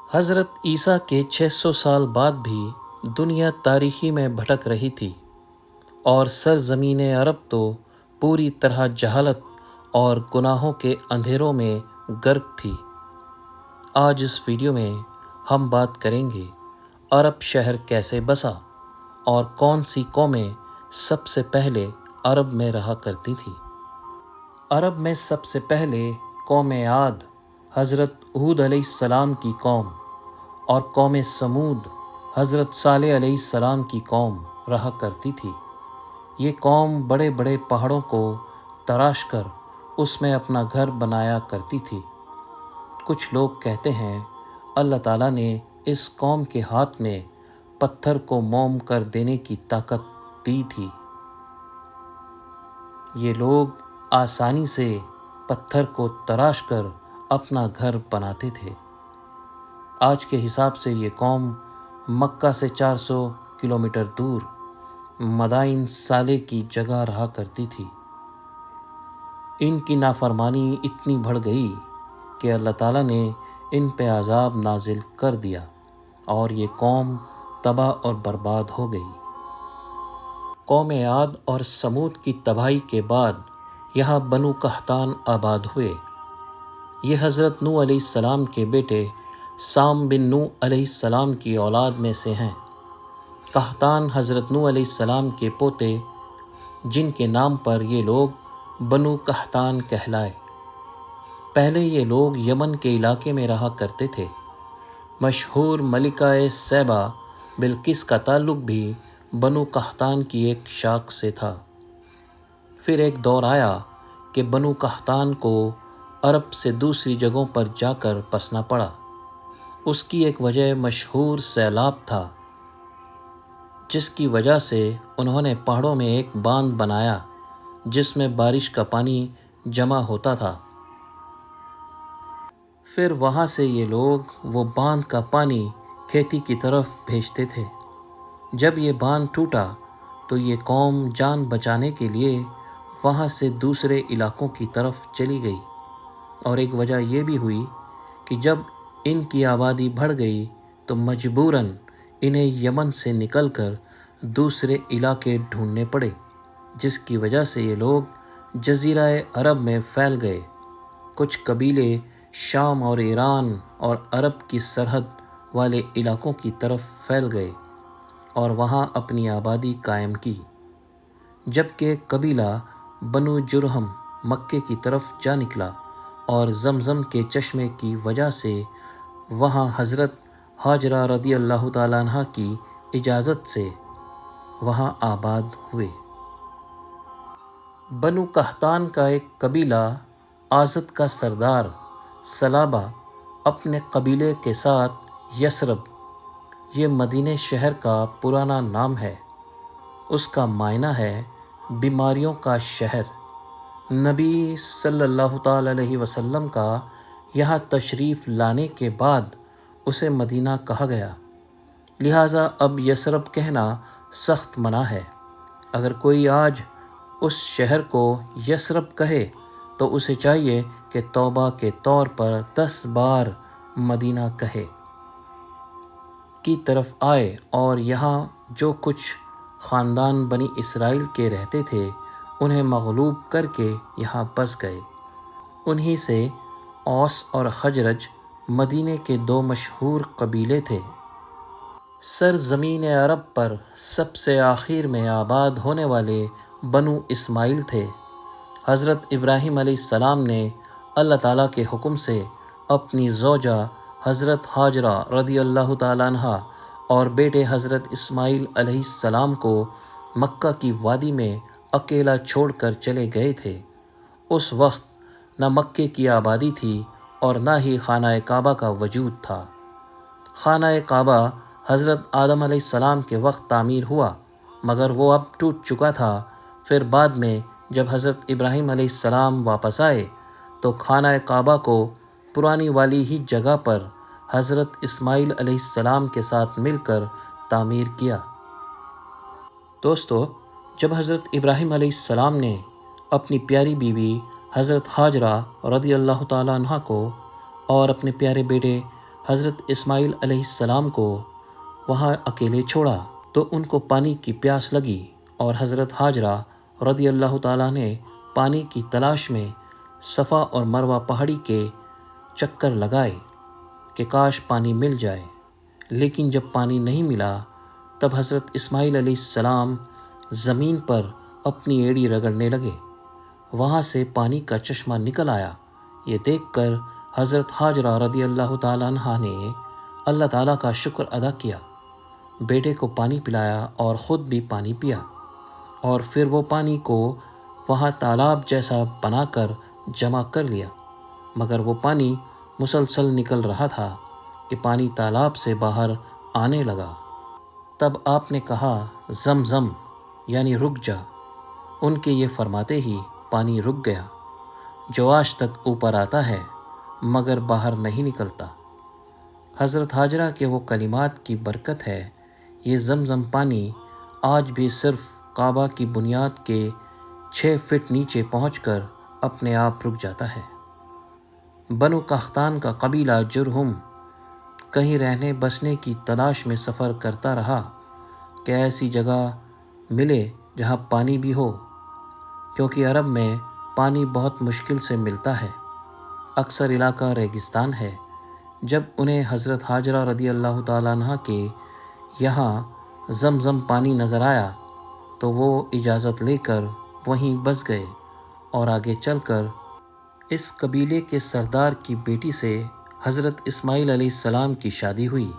حضرت عیسیٰ کے 600 سال بعد بھی دنیا تاریخی میں بھٹک رہی تھی اور سرزمین عرب تو پوری طرح جہالت اور گناہوں کے اندھیروں میں غرق تھی۔ آج اس ویڈیو میں ہم بات کریں گے عرب شہر کیسے بسا اور کون سی قومیں سب سے پہلے عرب میں رہا کرتی تھیں۔ عرب میں سب سے پہلے قوم عاد حضرت ہود علیہ السلام کی قوم اور قوم سمود حضرت صالح علیہ السلام کی قوم رہا کرتی تھی۔ یہ قوم بڑے بڑے پہاڑوں کو تراش کر اس میں اپنا گھر بنایا کرتی تھی۔ کچھ لوگ کہتے ہیں اللہ تعالیٰ نے اس قوم کے ہاتھ میں پتھر کو موم کر دینے کی طاقت دی تھی۔ یہ لوگ آسانی سے پتھر کو تراش کر اپنا گھر بناتے تھے۔ آج کے حساب سے یہ قوم مکہ سے 400 کلومیٹر دور مدائن صالح کی جگہ رہا کرتی تھی۔ ان کی نافرمانی اتنی بڑھ گئی کہ اللہ تعالیٰ نے ان پہ عذاب نازل کر دیا اور یہ قوم تباہ اور برباد ہو گئی۔ قوم عاد اور سمود کی تباہی کے بعد یہاں بنو قحطان آباد ہوئے۔ یہ حضرت نوح علیہ السلام کے بیٹے سام بن نوح علیہ السلام کی اولاد میں سے ہیں۔ قحطان حضرت نوح علیہ السلام کے پوتے جن کے نام پر یہ لوگ بنو قحطان کہلائے۔ پہلے یہ لوگ یمن کے علاقے میں رہا کرتے تھے۔ مشہور ملکہ سیبا بلقیس کا تعلق بھی بنو قحطان کی ایک شاخ سے تھا۔ پھر ایک دور آیا کہ بنو قحطان کو عرب سے دوسری جگہوں پر جا کر بسنا پڑا۔ اس کی ایک وجہ مشہور سیلاب تھا، جس کی وجہ سے انہوں نے پہاڑوں میں ایک باندھ بنایا جس میں بارش کا پانی جمع ہوتا تھا۔ پھر وہاں سے یہ لوگ وہ باندھ کا پانی کھیتی کی طرف بھیجتے تھے۔ جب یہ باندھ ٹوٹا تو یہ قوم جان بچانے کے لیے وہاں سے دوسرے علاقوں کی طرف چلی گئی، اور ایک وجہ یہ بھی ہوئی کہ جب ان کی آبادی بڑھ گئی تو مجبوراً انہیں یمن سے نکل کر دوسرے علاقے ڈھونڈنے پڑے، جس کی وجہ سے یہ لوگ جزیرہ عرب میں پھیل گئے۔ کچھ قبیلے شام اور ایران اور عرب کی سرحد والے علاقوں کی طرف پھیل گئے اور وہاں اپنی آبادی قائم کی، جبکہ ایک قبیلہ بنو جرہم مکے کی طرف جا نکلا اور زمزم کے چشمے کی وجہ سے وہاں حضرت ہاجرہ رضی اللہ تعالیٰ عنہ کی اجازت سے وہاں آباد ہوئے۔ بنو قحطان کا ایک قبیلہ ازد کا سردار ثعلبہ اپنے قبیلے کے ساتھ یثرب، یہ مدینہ شہر کا پرانا نام ہے، اس کا معنی ہے بیماریوں کا شہر۔ نبی صلی اللہ تعالیٰ علیہ وسلم کا یہاں تشریف لانے کے بعد اسے مدینہ کہا گیا، لہٰذا اب یثرب کہنا سخت منع ہے۔ اگر کوئی آج اس شہر کو یثرب کہے تو اسے چاہیے کہ توبہ کے طور پر 10 بار مدینہ کہے کی طرف آئے، اور یہاں جو کچھ خاندان بنی اسرائیل کے رہتے تھے انہیں مغلوب کر کے یہاں بس گئے۔ انہی سے اوس اور خزرج مدینے کے 2 مشہور قبیلے تھے۔ سرزمین عرب پر سب سے آخر میں آباد ہونے والے بنو اسماعیل تھے۔ حضرت ابراہیم علیہ السلام نے اللہ تعالیٰ کے حکم سے اپنی زوجہ حضرت ہاجرہ رضی اللہ تعالیٰ عنہ اور بیٹے حضرت اسماعیل علیہ السلام کو مکہ کی وادی میں اکیلا چھوڑ کر چلے گئے تھے۔ اس وقت نہ مکے کی آبادی تھی اور نہ ہی خانہ کعبہ کا وجود تھا۔ خانہ کعبہ حضرت آدم علیہ السلام کے وقت تعمیر ہوا، مگر وہ اب ٹوٹ چکا تھا۔ پھر بعد میں جب حضرت ابراہیم علیہ السلام واپس آئے تو خانہ کعبہ کو پرانی والی ہی جگہ پر حضرت اسماعیل علیہ السلام کے ساتھ مل کر تعمیر کیا۔ دوستو، جب حضرت ابراہیم علیہ السلام نے اپنی پیاری بیوی حضرت ہاجرہ رضی اللہ تعالیٰ عنہ کو اور اپنے پیارے بیٹے حضرت اسماعیل علیہ السلام کو وہاں اکیلے چھوڑا تو ان کو پانی کی پیاس لگی، اور حضرت ہاجرہ رضی اللہ تعالیٰ نے پانی کی تلاش میں صفا اور مروہ پہاڑی کے چکر لگائے کہ کاش پانی مل جائے، لیکن جب پانی نہیں ملا تب حضرت اسماعیل علیہ السلام زمین پر اپنی ایڑی رگڑنے لگے۔ وہاں سے پانی کا چشمہ نکل آیا۔ یہ دیکھ کر حضرت ہاجرہ رضی اللہ تعالیٰ عنہا نے اللہ تعالیٰ کا شکر ادا کیا، بیٹے کو پانی پلایا اور خود بھی پانی پیا، اور پھر وہ پانی کو وہاں تالاب جیسا بنا کر جمع کر لیا، مگر وہ پانی مسلسل نکل رہا تھا کہ پانی تالاب سے باہر آنے لگا۔ تب آپ نے کہا زمزم، یعنی رک جا۔ ان کے یہ فرماتے ہی پانی رک گیا، جو آج تک اوپر آتا ہے مگر باہر نہیں نکلتا۔ حضرت ہاجرہ کے وہ کلمات کی برکت ہے، یہ زمزم پانی آج بھی صرف کعبہ کی بنیاد کے 6 فٹ نیچے پہنچ کر اپنے آپ رک جاتا ہے۔ بنو قحطان کا قبیلہ جرہم کہیں رہنے بسنے کی تلاش میں سفر کرتا رہا کہ ایسی جگہ ملے جہاں پانی بھی ہو، کیونکہ عرب میں پانی بہت مشکل سے ملتا ہے، اکثر علاقہ ریگستان ہے۔ جب انہیں حضرت ہاجرہ رضی اللہ تعالیٰ عنہ کے یہاں زمزم پانی نظر آیا تو وہ اجازت لے کر وہیں بس گئے، اور آگے چل کر اس قبیلے کے سردار کی بیٹی سے حضرت اسماعیل علیہ السلام کی شادی ہوئی۔